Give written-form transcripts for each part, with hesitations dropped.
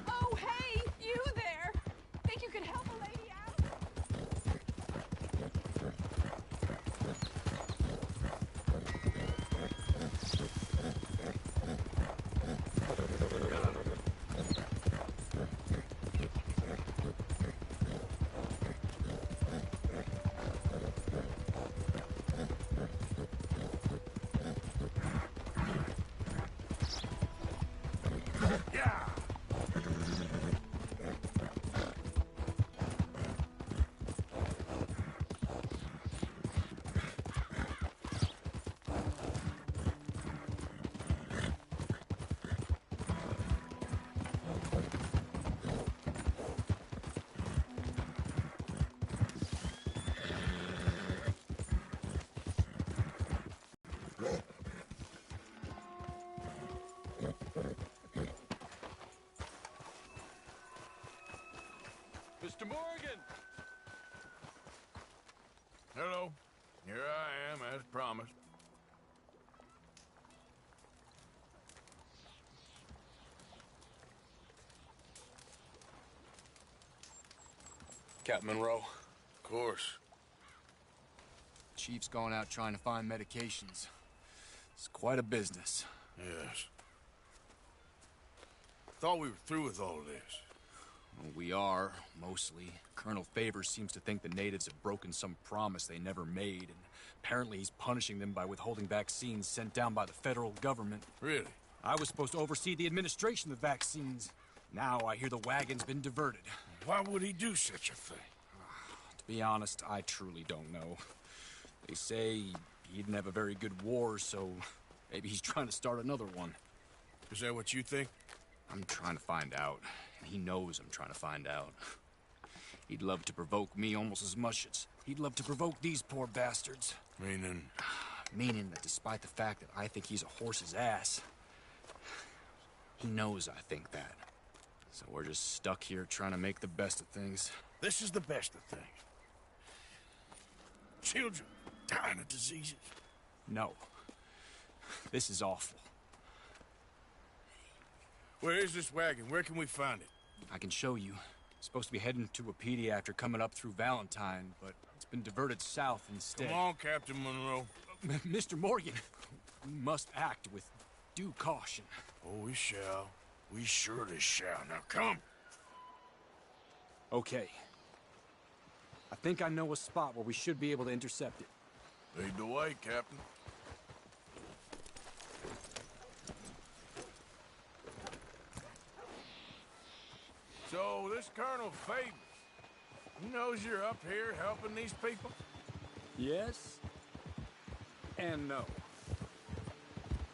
Oh, hey! You there! Think you could help a lady out? Mr. Morgan! Hello. Here I am, as promised. Captain Monroe. Of course. Chief's going out trying to find medications. It's quite a business. Yes. Thought we were through with all this. Well, we are, mostly. Colonel Favors seems to think the natives have broken some promise they never made, and apparently he's punishing them by withholding vaccines sent down by the federal government. Really? I was supposed to oversee the administration of the vaccines. Now I hear the wagon's been diverted. Why would he do such a thing? To be honest, I truly don't know. They say he didn't have a very good war, so maybe he's trying to start another one. Is that what you think? I'm trying to find out, and he knows I'm trying to find out. He'd love to provoke me almost as much as he'd love to provoke these poor bastards. Meaning? Meaning that despite the fact that I think he's a horse's ass, he knows I think that. So we're just stuck here trying to make the best of things. This is the best of things. Children dying of diseases. No. This is awful. Where is this wagon? Where can we find it? I can show you. Supposed to be heading to Wapiti after coming up through Valentine, but it's been diverted south instead. Come on, Captain Monroe. Mr. Morgan, we must act with due caution. Oh, we shall. We surely shall. Now, come. Okay. I think I know a spot where we should be able to intercept it. Lead the way, Captain. So, this Colonel Favors, he knows you're up here helping these people? Yes and no.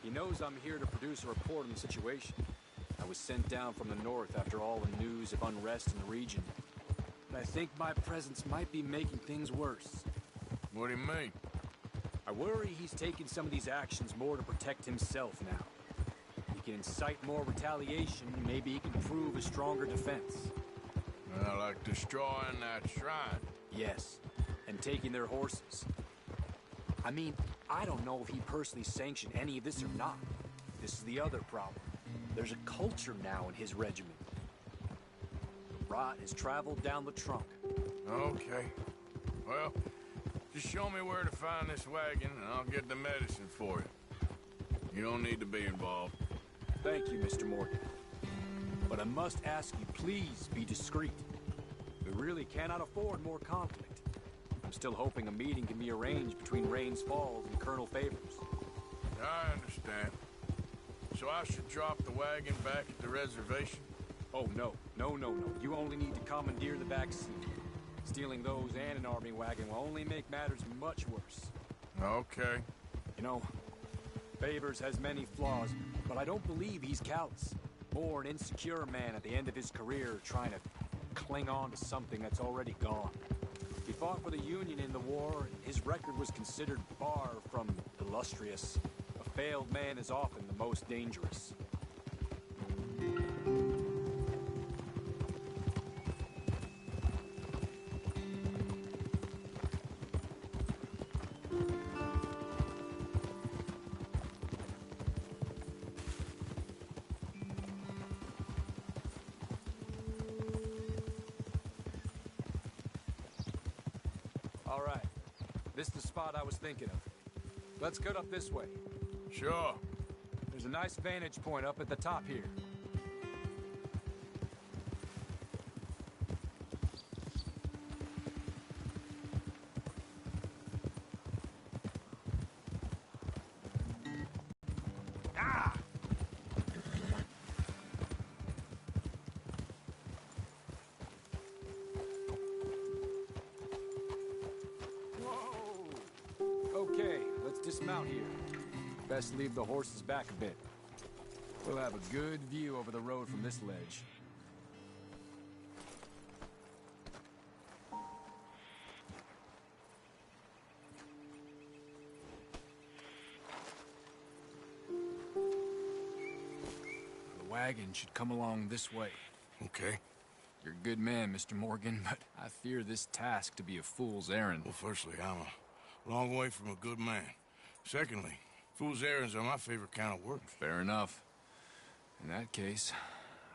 He knows I'm here to produce a report on the situation. I I was sent down from the north after all the news of unrest in the region. But I think my presence might be making things worse. What do you mean? I worry he's taking some of these actions more to protect himself now. He can incite more retaliation, maybe he can prove a stronger defense. Like destroying that shrine. Yes, and taking their horses. I mean, I don't know if he personally sanctioned any of this or not. This is the other problem. There's a culture now in his regiment. The rot has traveled down the trunk. Okay. Well, just show me where to find this wagon, and I'll get the medicine for you. You don't need to be involved. Thank you, Mr. Morgan. But I must ask you, please be discreet. We really cannot afford more conflict. I'm still hoping a meeting can be arranged between Rains Falls and Colonel Favors. I understand. So I should drop the wagon back at the reservation? Oh, no. No. You only need to commandeer the back seat. Stealing those and an army wagon will only make matters much worse. Okay. You know, Favors has many flaws, but I don't believe he's callous. More an insecure man at the end of his career trying to cling on to something that's already gone. He fought for the Union in the war, and his record was considered far from illustrious. A failed man is often the most dangerous. All right. This is the spot I was thinking of. Let's cut up this way. Sure. There's a nice vantage point up at the top here. Okay, let's dismount here. Best leave the horses back a bit. We'll have a good view over the road from this ledge. The wagon should come along this way. Okay. You're a good man, Mr. Morgan, but I fear this task to be a fool's errand. Well, firstly, I'm a long way from a good man. Secondly, fool's errands are my favorite kind of work. Fair enough. In that case,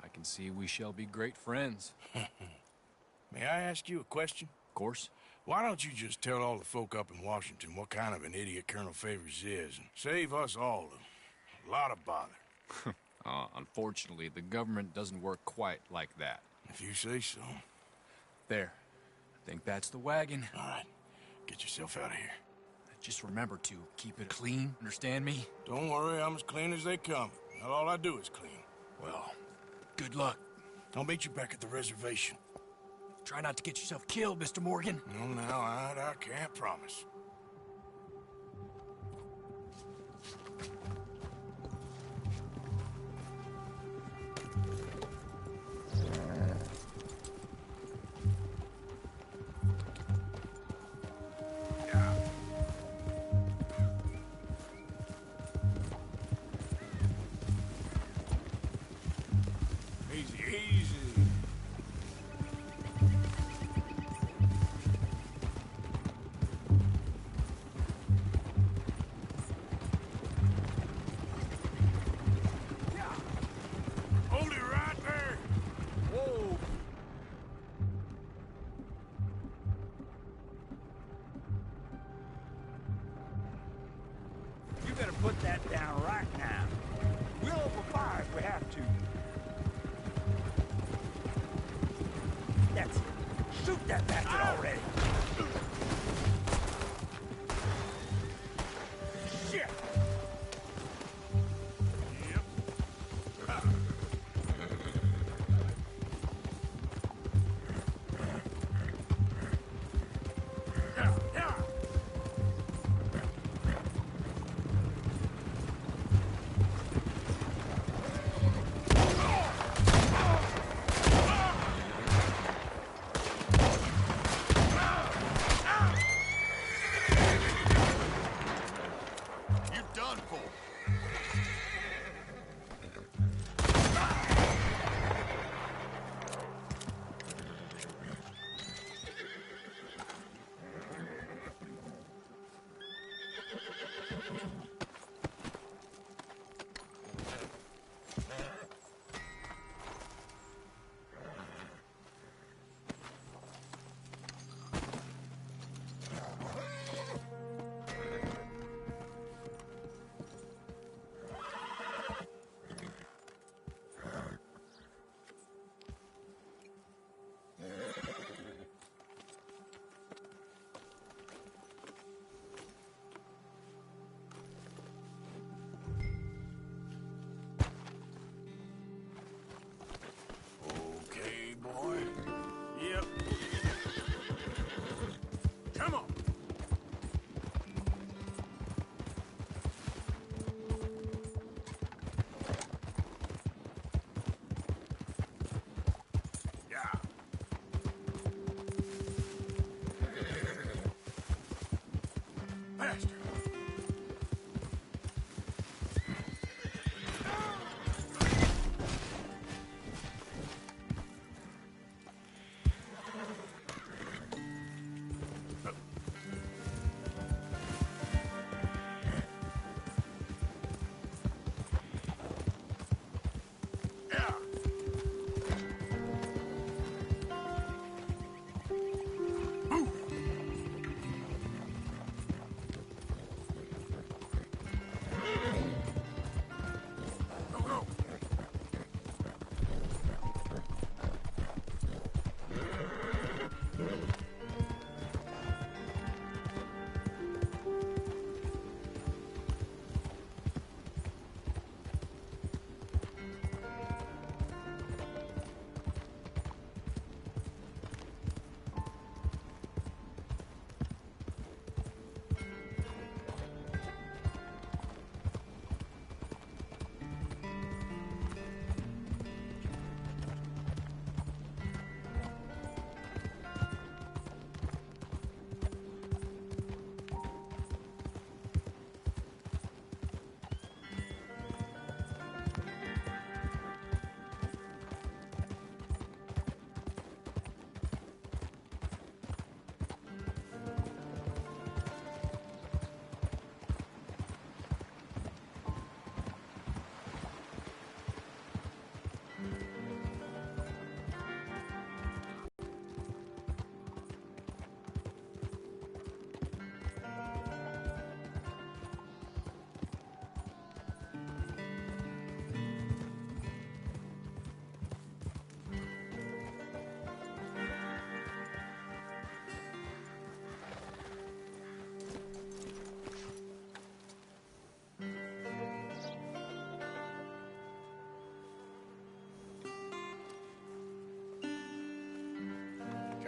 I can see we shall be great friends. May I ask you a question? Of course. Why don't you just tell all the folk up in Washington what kind of an idiot Colonel Favors is and save us all a lot of bother? Unfortunately, the government doesn't work quite like that. If you say so. There. I think that's the wagon. All right. Get yourself out of here. Just remember to keep it clean, understand me? Don't worry, I'm as clean as they come. Not all I do is clean. Well, good luck. I'll meet you back at the reservation. Try not to get yourself killed, Mr. Morgan. No, now, I can't promise. Put that down right now. We'll open fire if we have to. That's it. Shoot that bastard already. Shit!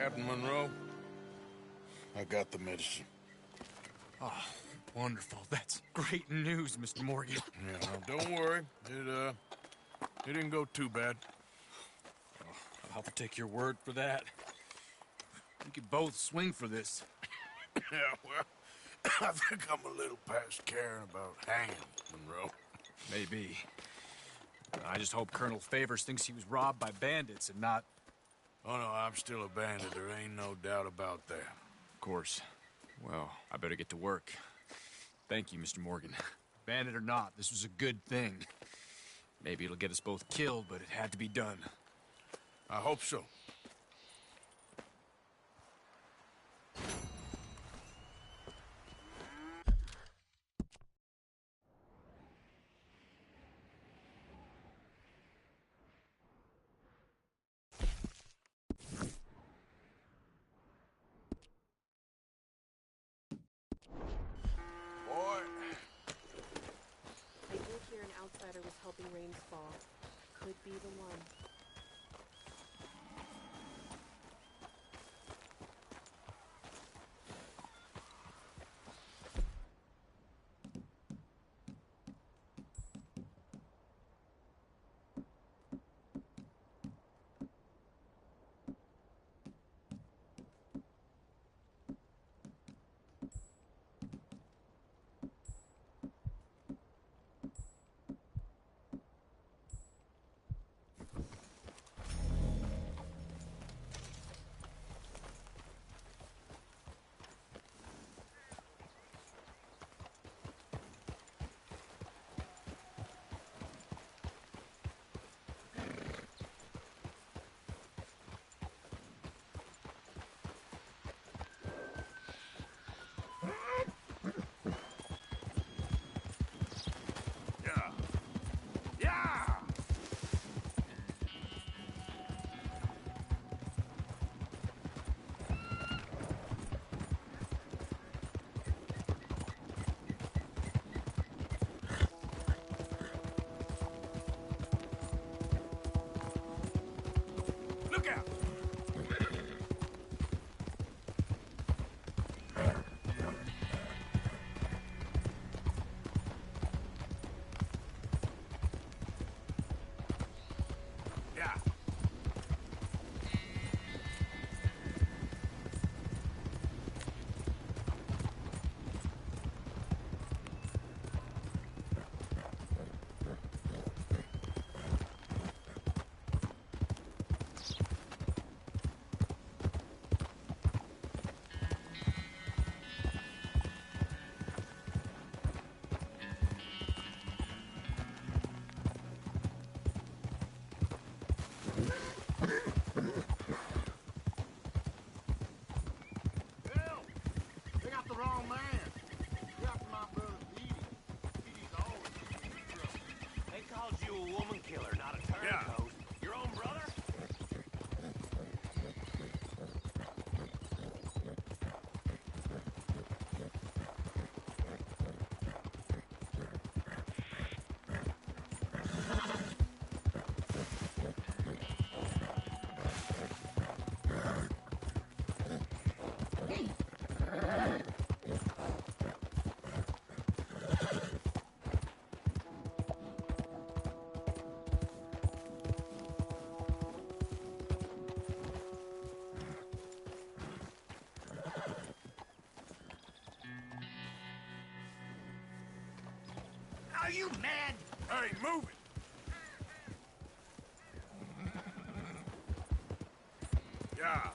Captain Monroe, I got the medicine. Oh, wonderful. That's great news, Mr. Morgan. Yeah, now don't worry. It didn't go too bad. I'll have to take your word for that. We could both swing for this. Yeah, well, I think I'm a little past caring about hanging, Monroe. Maybe. I just hope Colonel Favors thinks he was robbed by bandits and not... Oh, no, I'm still a bandit. There ain't no doubt about that. Of course. Well, I better get to work. Thank you, Mr. Morgan. Bandit or not, this was a good thing. Maybe it'll get us both killed, but it had to be done. I hope so. I did hear an outsider was helping Rains fall. Could be the one. Look out! Yeah. They got the wrong man. You're after my brother Petey. Petey's always in trouble. They called you a woman killer, not a turncoat. Yeah. Your own brother? Are you mad? Hey, move it! Yeah.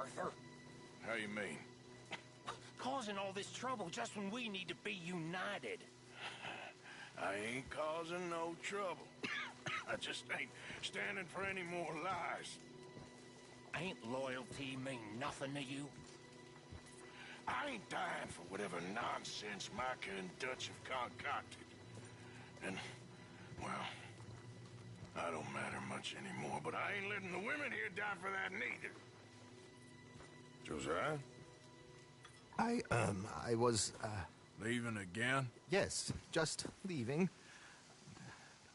Arthur? How you mean? Causing all this trouble just when we need to be united. I ain't causing no trouble. I just ain't standing for any more lies. Ain't loyalty mean nothing to you? I ain't dying for whatever nonsense Micah and Dutch have concocted. And, well, I don't matter much anymore, but I ain't letting the women here die for that neither. Josiah? I was, Leaving again? yes, just leaving.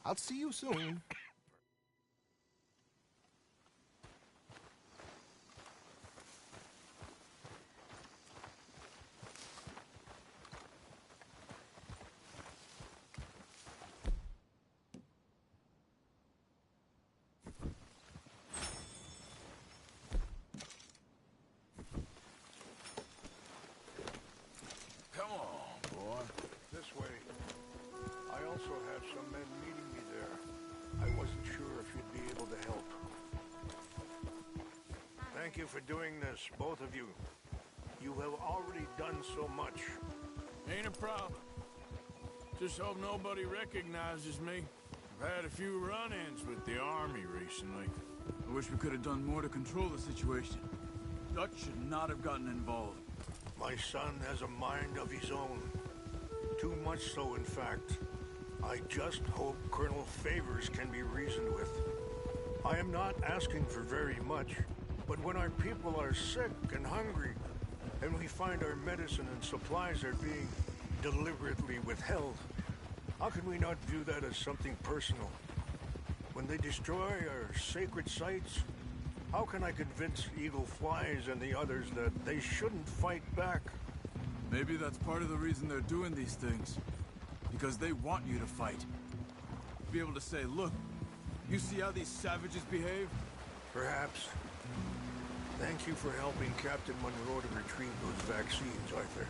I'll see you soon. Come on, boy. This way. I also have some men meeting me there. I wasn't sure if you'd be able to help. Thank you for doing this, both of you. You have already done so much. Ain't a problem. Just hope nobody recognizes me. I've had a few run-ins with the army recently. I wish we could have done more to control the situation. Dutch should not have gotten involved. My son has a mind of his own. Too much so, in fact. I just hope Colonel Favors can be reasoned with. I am not asking for very much, but when our people are sick and hungry, and we find our medicine and supplies are being deliberately withheld, how can we not view that as something personal? When they destroy our sacred sites, how can I convince Eagle Flies and the others that they shouldn't fight back? Maybe that's part of the reason they're doing these things. Because they want you to fight. Be able to say, look, you see how these savages behave? Perhaps. Thank you for helping Captain Monroe to retrieve those vaccines, Arthur.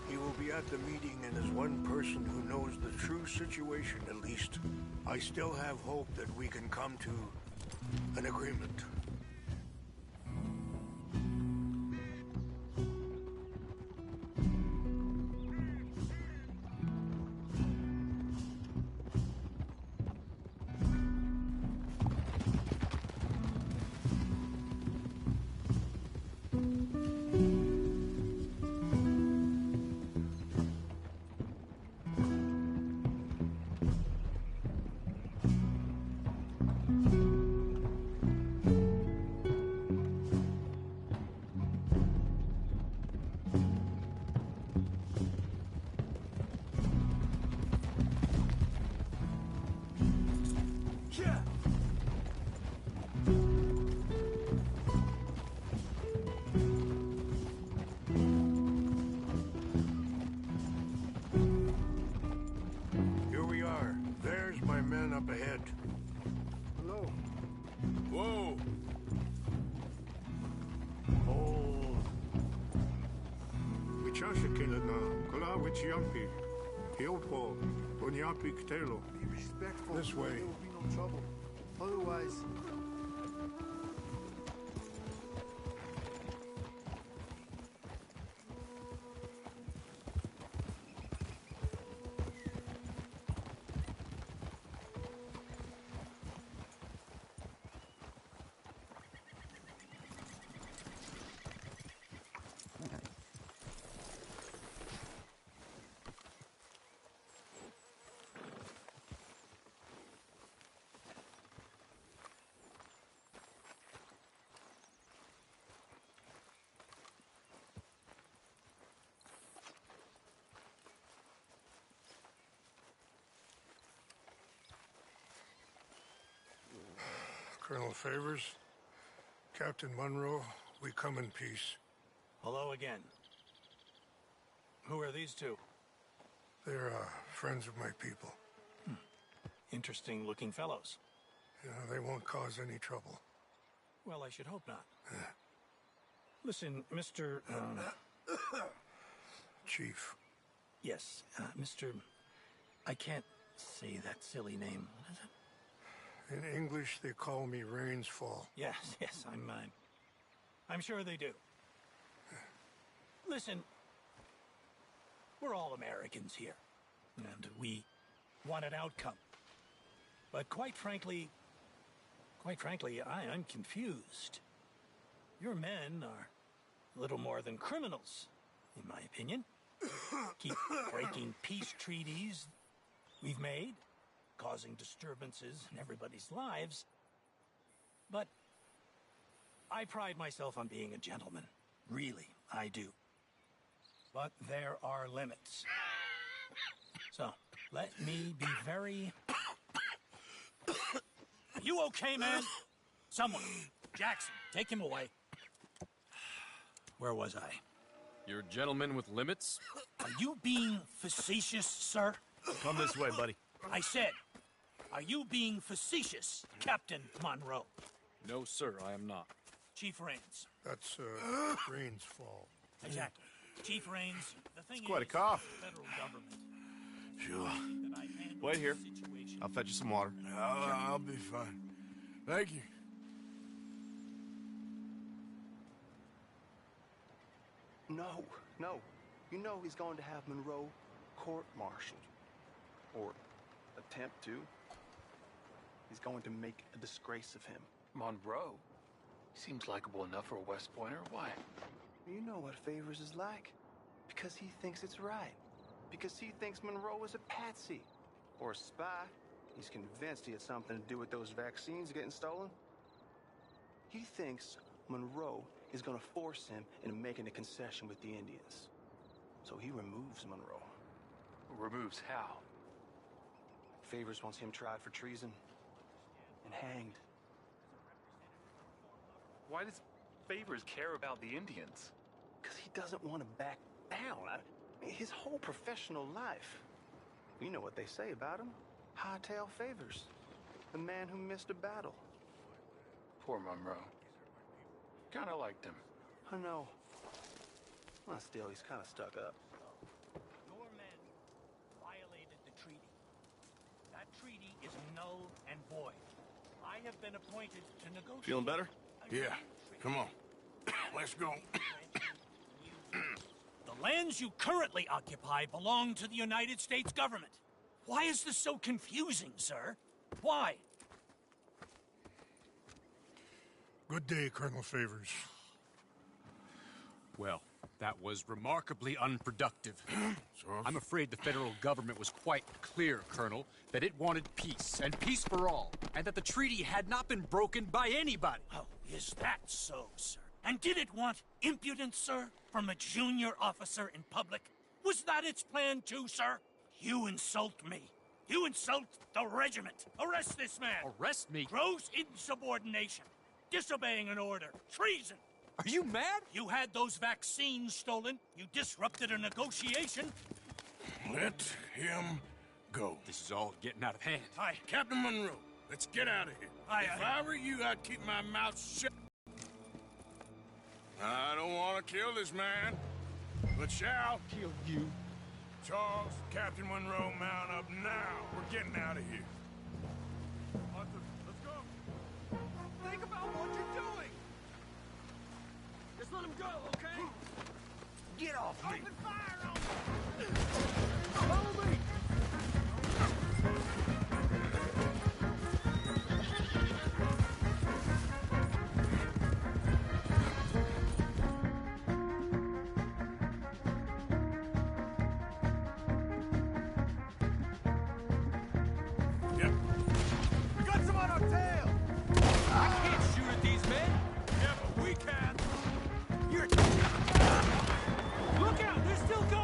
He will be at the meeting and is one person who knows the true situation, at least. I still have hope that we can come to an agreement. Here we are. There's my men up ahead. Hello. Whoa! Oh. Wichashikilana, Kala Wichiampi, Hiopo, Onyapi Ktelo. Be respectful. This way. There will be no trouble. Otherwise... Colonel Favors, Captain Monroe, we come in peace. Hello again. Who are these two? They're friends of my people. Interesting looking fellows. You know, they won't cause any trouble. Well, I should hope not. Listen, Mr. Chief. Yes, Mr. I can't say that silly name. What is it? In English, they call me Rainsfall. Yes, I'm sure they do. Listen, we're all Americans here, and we want an outcome. But quite frankly, I'm confused. Your men are little more than criminals, in my opinion. Keep breaking peace treaties we've made, causing disturbances in everybody's lives. But I pride myself on being a gentleman. Really, I do. But there are limits. So, let me be very... Are you okay, man? Someone. Jackson, take him away. Where was I? You're a gentleman with limits? Are you being facetious, sir? Come this way, buddy. I said, are you being facetious, Captain Monroe? No, sir, I am not. Chief Raines. That's, Rain's fault. Exactly. Chief Raines, the thing It's quite a is, cough. the federal government... Sure. that I've handled Wait here. the situation. I'll fetch you some water. I'll be fine. Thank you. No. You know he's going to have Monroe court-martialed. Or attempt to. He's going to make a disgrace of him. Monroe? Seems likable enough for a West Pointer. Why? You know what Favors is like. Because he thinks it's right. Because he thinks Monroe is a patsy. Or a spy. He's convinced he had something to do with those vaccines getting stolen. He thinks Monroe is going to force him into making a concession with the Indians. So he removes Monroe. Removes how? Favors wants him tried for treason and hanged. Why does Favors care about the Indians? Because he doesn't want to back down. His whole professional life. You know what they say about him. Hightail Favors. The man who missed a battle. Poor Monroe. Kinda liked him. I know. Well, still, he's kind of stuck up. Your men violated the treaty. That treaty is null and void. I have been appointed to negotiate... Feeling better? Yeah, come on. Let's go. The lands you currently occupy belong to the United States government. Why is this so confusing, sir? Why? Good day, Colonel Favors. Well, that was remarkably unproductive. I'm afraid the federal government was quite clear, Colonel, that it wanted peace, and peace for all, and that the treaty had not been broken by anybody. Oh, is that so, sir? And did it want impudence, sir, from a junior officer in public? Was that its plan too, sir? You insult me. You insult the regiment. Arrest this man. Arrest me? Gross insubordination. Disobeying an order. Treason. Are you mad? You had those vaccines stolen. You disrupted a negotiation. Let him go. This is all getting out of hand. Aye. Captain Monroe, let's get out of here. If I were you, I'd keep my mouth shut. I don't want to kill this man, but shall Kill you. Charles, Captain Monroe, mount up now. We're getting out of here. Arthur, let's go. Think about what you're doing. Just let him go, okay? Get off me! Open fire on him. Follow me! We got some on our tail! I can't shoot at these men. Yeah, but we can. Look out! They're still going!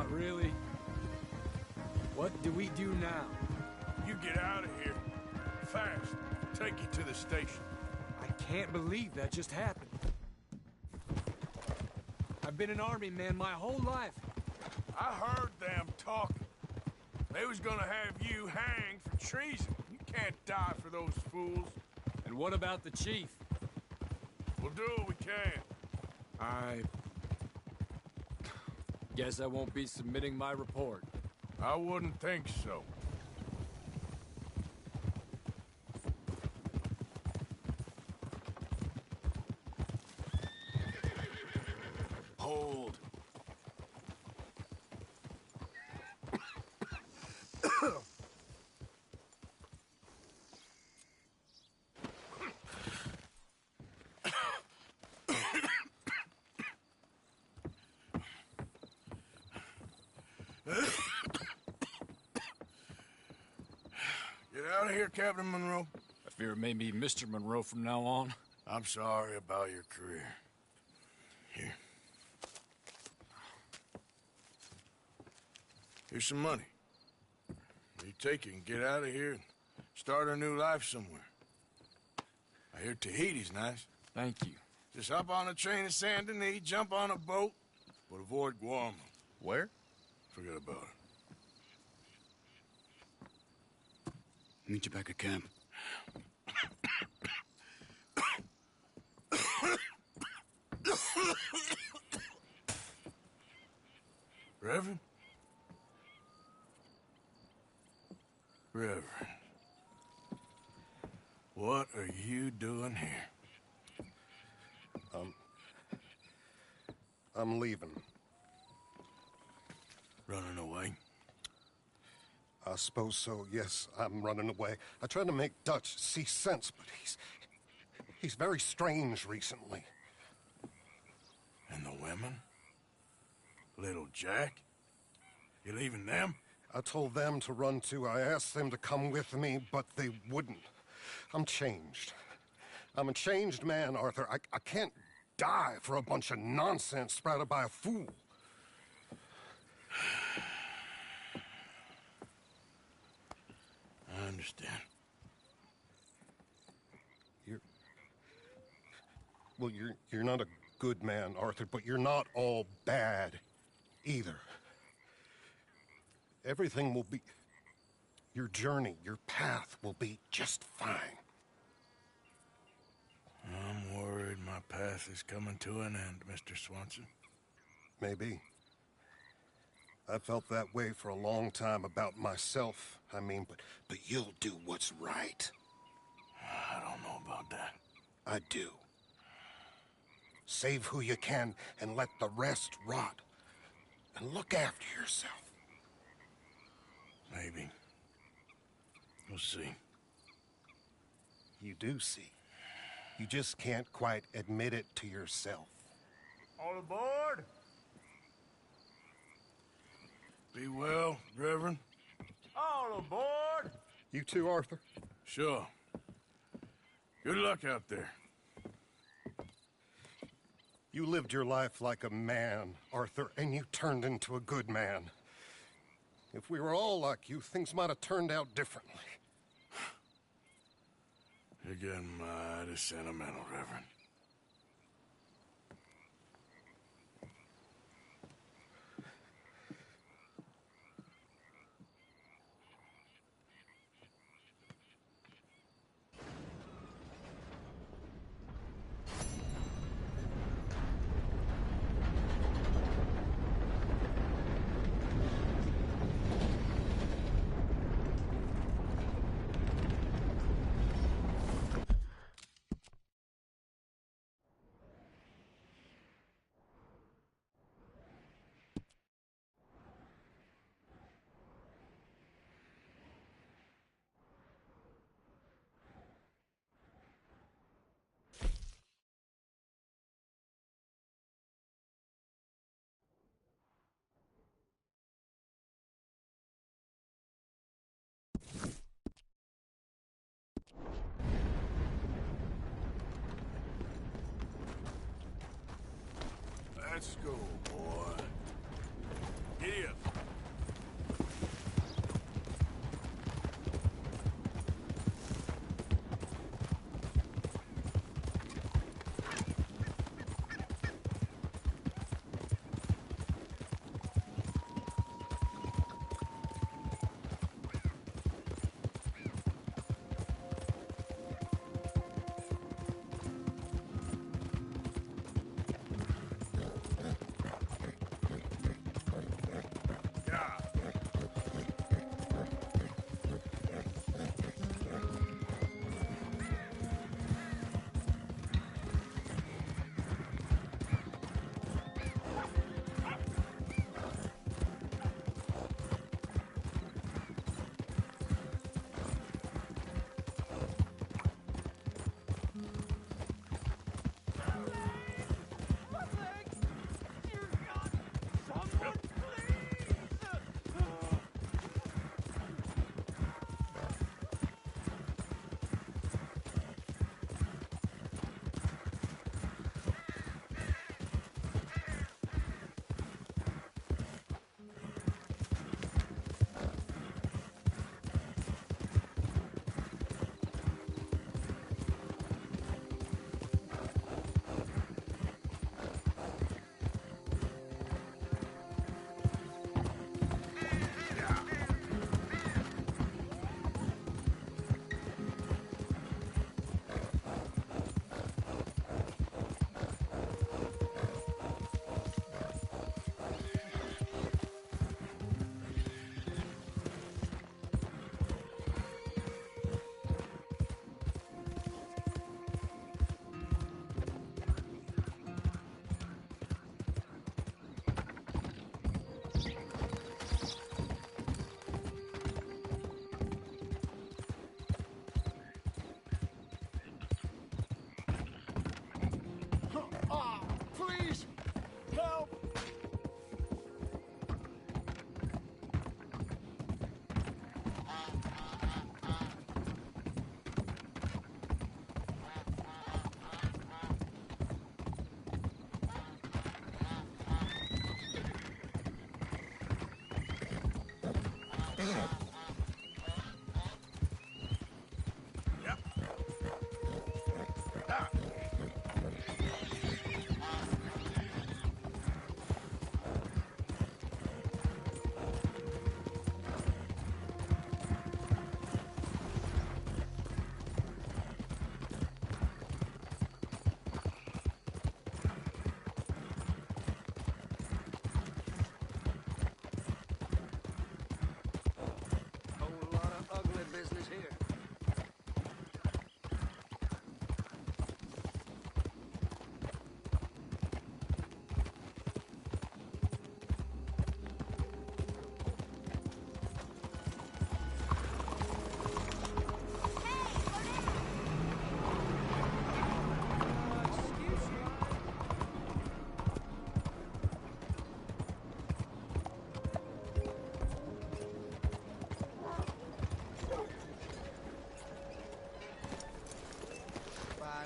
Not really. What do we do now? You get out of here. Fast. Take you to the station. I can't believe that just happened. I've been an army man my whole life. I heard them talking. They was gonna have you hanged for treason. You can't die for those fools. And what about the chief? We'll do what we can. I guess I won't be submitting my report. I wouldn't think so. Hold. Get out of here, Captain Monroe. I fear it may be Mr. Monroe from now on. I'm sorry about your career. Here. Here's some money. You take it and get out of here and start a new life somewhere. I hear Tahiti's nice. Thank you. Just hop on a train to Saint Denis, jump on a boat, but avoid Guam. Where? Forget about it. Meet you back at camp. Reverend? Reverend. What are you doing here? I'm leaving. Running away? I suppose so, yes. I'm running away. I tried to make Dutch see sense, but he's very strange recently. And the women? Little Jack? You leaving them? I told them to run too. I asked them to come with me, but they wouldn't. I'm changed. I'm a changed man, Arthur. I can't die for a bunch of nonsense sprouted by a fool. I understand. You're not a good man, Arthur, but you're not all bad either. Everything will be... Your journey, your path will be just fine. I'm worried my path is coming to an end, Mr. Swanson. Maybe. I felt that way for a long time about myself, I mean, but you'll do what's right. I don't know about that. I do. Save who you can and let the rest rot. And look after yourself. Maybe. We'll see. You do see. You just can't quite admit it to yourself. All aboard! Be well, Reverend. All aboard! You too, Arthur? Sure. Good luck out there. You lived your life like a man, Arthur, and you turned into a good man. If we were all like you, things might have turned out differently. You're getting mighty sentimental, Reverend. Let's go, boy. Giddy up.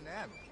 dynamic.